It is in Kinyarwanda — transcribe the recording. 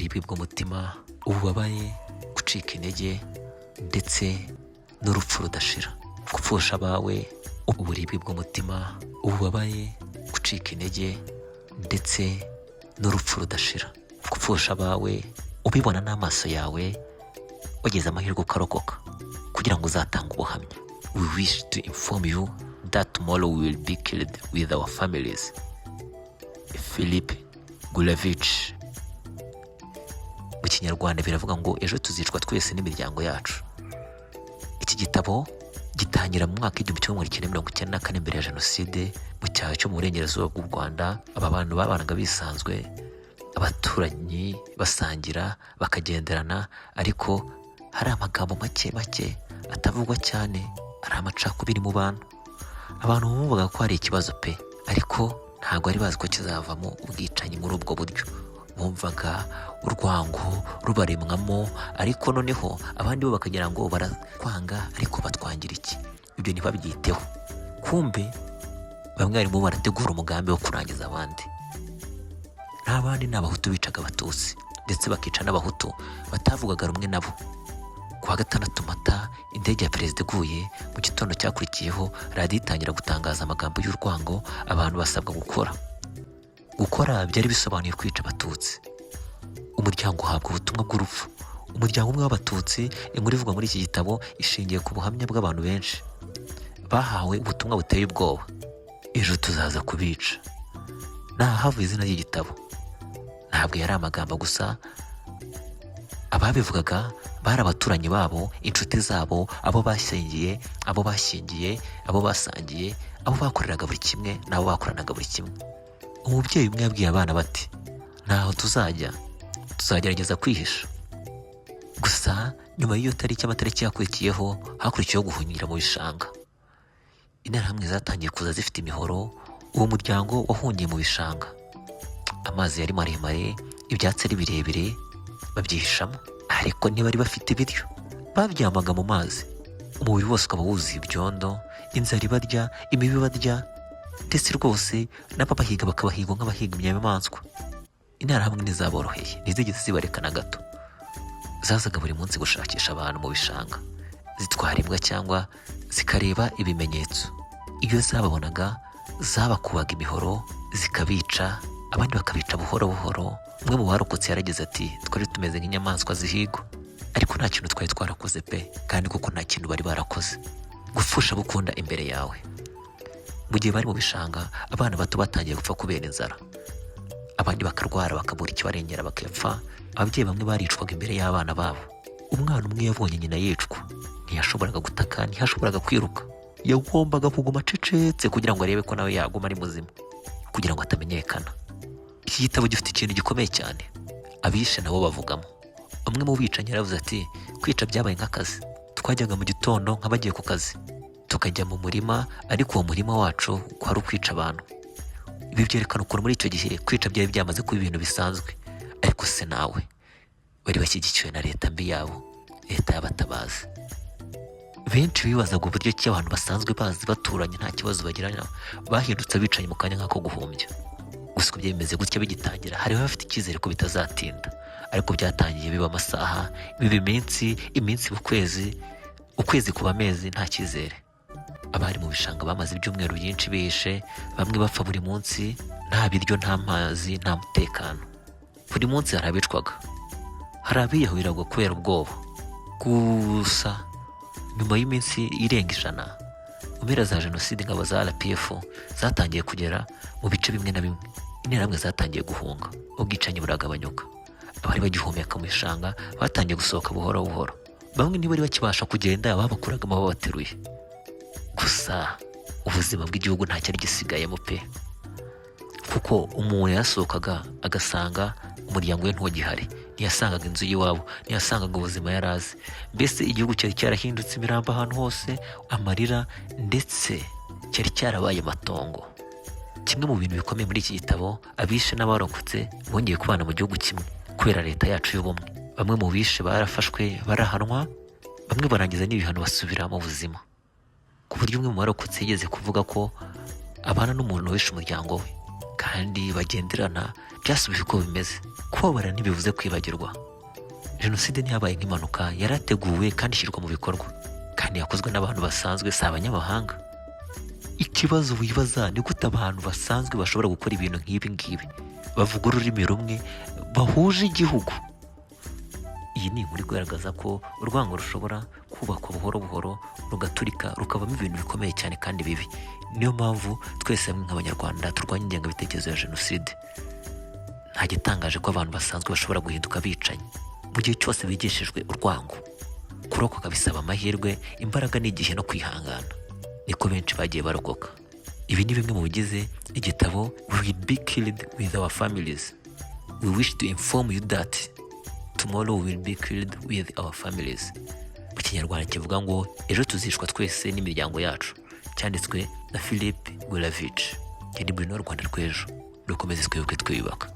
uburibwe bw'umutima, ububabare, gucika intege ndetse n'urupfu rudashira. Gupfusha abawe, uburibwe bw'umutima, ububabare, gucika intege ndetse n'urupfu rudashira. Gupfusha abawe ubibona n'amaso yawe, wageze amahirwe ukarokoka kugira ngo uzatange ubuhamya. We wish to inform you that tomorrow we will be killed with our families. Philip Gurevich. Mu Kinyarwanda biravuga ngo ejo tuzicwa twese n'imiryango yacu. Iki gitabo gitangira mu mwaka w'1994 mbere ya Jenoside mu cyaro cyo mu burengerazuba bw'u Rwanda. Aba bantu babanaga bisanzwe, abaturanyi basangira bakagenderana, ariko hari amagambo make atavugwa cyane, ari amacakubiri mu bantu. Abantu bumvaga ko hari ikibazo pe, ariko ntabwo bari bazi ko kizavamo ubwicanyi muri ubwo buryo. Bumvaga urwango rubaremwamo, ariko noneho abandi bo bakagira ngo barakwanga ariko batwangira iki. Ibyo ntibabyiteho. Kumbe bamwe barimo barategura umugambi wo kurangiza abandi. N'abandi ni Abahutu bicaga Abatutsi, ndetse bakica n'Abahutu batavugaga rumwe nabo. Kuwa 6 Mata indege ya perezida iguye, mu gitondo cyakurikiyeho radiyo itangira gutangaza amagambo y'urwango abantu basabwa gukora byari bisobanuye kwica Abatutsi. Umuryango uhabwa ubutumwa bw'urupfu. Umuryango umwe w'Abatutsi, inkuru ivugwa muri iki gitabo ishingiye ku buhamya bw'abantu benshi bahawe ubutumwa buteye ubwoba. Ejo tuzaza kubica. Havuye izina ry'igitabo. Ntabwo yari amagambo gusa. Ababivugaga bari abaturanyi babo, inshuti zabo, abo bashyingiye, abo basangiye, abo bakoreraga buri kimwe n'abo bakoranaga buri kimwe. Umubyeyi umwe yabwiye abana bati, ntaho tuzagerageza kwihisha. Gusa nyuma y'iyo tariki, amatariki yakurikiyeho, hakurikiyeho guhungira mu bishanga. Interahamwe zatangiye kuza zifite imihoro. Uwo muryango wahungiye mu bishanga. Amazi yari maremare, ibyatsi ari birebire, babyihishamo. Ariko ntibari bafite ibiryo, babyamaga mu mazi. Umubiri wose ukaba wuzuye ibyondo, inzara ibarya, imibu ibarya, ndetse rwose n'ababahiga bakabahigwa nk'abahiga inyamaswa. Interahamwe ntizaboroheye, ntizigeze zibareka na gato. Zazaga buri munsi gushakisha abantu mu bishanga, zitwara imbwa cyangwa zikareba ibimenyetso. Iyo zababonaga zabakubaga imihoro zikabica, abandi bakabica buhoro buhoro. Umwe mu barokotse yaragize ati, twari tumeze nk'inyamaswa zihigwa, ariko nta kintu twari twarakoze pe, kandi kuko nta kintu bari barakoze. Gupfusha bukunda imbere yawe. Mu gihe bari mu bishanga, abana bato batangiye gupfa kubera inzara, abandi bakarwara bakabura ikibarengera bakapfa. Ababyeyi bamwe baricwaga imbere y'abana babo. Umwana umwe yabonye nyina yicwa, ntiyashoboraga gutaka, ntiyashoboraga kwiruka. Yagombaga kuguma acecetse kugira ngo arebe ko nawe yaguma ari muzima, kugira ngo atamenyekana. Iki gitabo gifite ikintu gikomeye cyane. Abishe nabo bavugamo. Umwe mu bicanyi yaravuze ati, kwica byabaye nk'akazi. Twajyaga mu gitondo nk'abagiye ku kazi, tukajya mu murima, ariko uwo murima wacu kwari ukwica abantu. Ibi byerekana ukuntu muri icyo gihe kwica byari byamaze kuba ibintu bisanzwe. Ariko se nawe, bari bashyigikiwe na leta mbi yabo, leta y'abatabazi. Benshi bibazaga uburyo ki abantu basanzwe bazi baturanye nta kibazo bagirana bahindutse abicanyi mu kanya nk'ako guhumbya. Gusa uko byemeze gutya bigitangira, hari bafite icyizere ko bitazatinda, ariko byatangiye biba amasaha, biba iminsi ukwezi kuba amezi, nta cyizere. Abari mu bishanga bamaze ibyumweru byinshi bihishe, bamwe bapfa buri munsi, nta biryo, nta mazi, nta mutekano. Buri munsi hari abicwaga, hari abiyahuriraga kubera ubwoba. Gusa nyuma y'iminsi irenga 100, mu mpera za Jenoside, ingabo za RPF zatangiye kugera mu bice bimwe na bimwe. Interahamwe zatangiye guhunga, ubwicanyi buragabanyuka. Abari bagihumeka mu bishanga batangiye gusohoka buhoro buhoro. Bamwe ntibari bakibasha kugenda, babakuragamo babateruye. Gusa ubuzima bw'igihugu nta cyari gisigayemo pe, kuko umuntu yasohokaga agasanga umuryango we ntugihari, ntiyasangaga inzu y'iwabo, ntiyasangaga ubuzima yarazi. Mbese igihugu cyari cyarahindutse imirambo ahantu hose, amarira, ndetse cyari cyarabaye amatongo. Kimwe mu bintu bikomeye muri iki gitabo, abishe n'abarokotse bongeye kubana mu gihugu kimwe kubera leta yacu y'ubumwe. Bamwe mu bishe barafashwe barahanwa, bamwe barangiza n'ibihano basubira mu buzima, ku buryo umwe mu barokotse yigeze kuvuga ko abana n'umuntu wishe umuryango we kandi bagenderana byasubije uko bimeze. Kubabara ntibivuze kwibagirwa. Jenoside ntiyabaye nk'impanuka, yarateguwe kandi ishyirwa mu bikorwa, kandi yakozwe n'abantu basanzwe, si abanyamahanga. Ikibazo wibaza ni gute abantu basanzwe bashobora gukora ibintu nk'ibi ngibi, bavuga ururimi rumwe, bahuje igihugu. Iyi ni inkuru igaragaza ko urwango rushobora kubakwa buhoro buhoro, rugaturika, rukavamo ibintu bikomeye cyane kandi bibi. Niyo mpamvu twese hamwe nk'abanyarwanda turwanya ingengabitekerezo ya jenoside. Nta gitangaje ko abantu basanzwe bashobora guhinduka abicanyi mu gihe cyose bigishijwe urwango. Kurokoka bisaba amahirwe, imbaraga n'igihe no kwihangana. Niko benshi bagiye barokoka. Ibi ni bimwe mu bigize igitabo We Will Be Killed With Our Families. We wish to inform you that tomorrow we will be killed with our families. Mu Kinyarwanda kivuga ngo ejo tuzishwa twese n'imiryango yacu. Cyanditswe na Philip Gulavich. Ndi Bruno Rwanda rw'ejo. Dukomeze twibuke twiyubaka.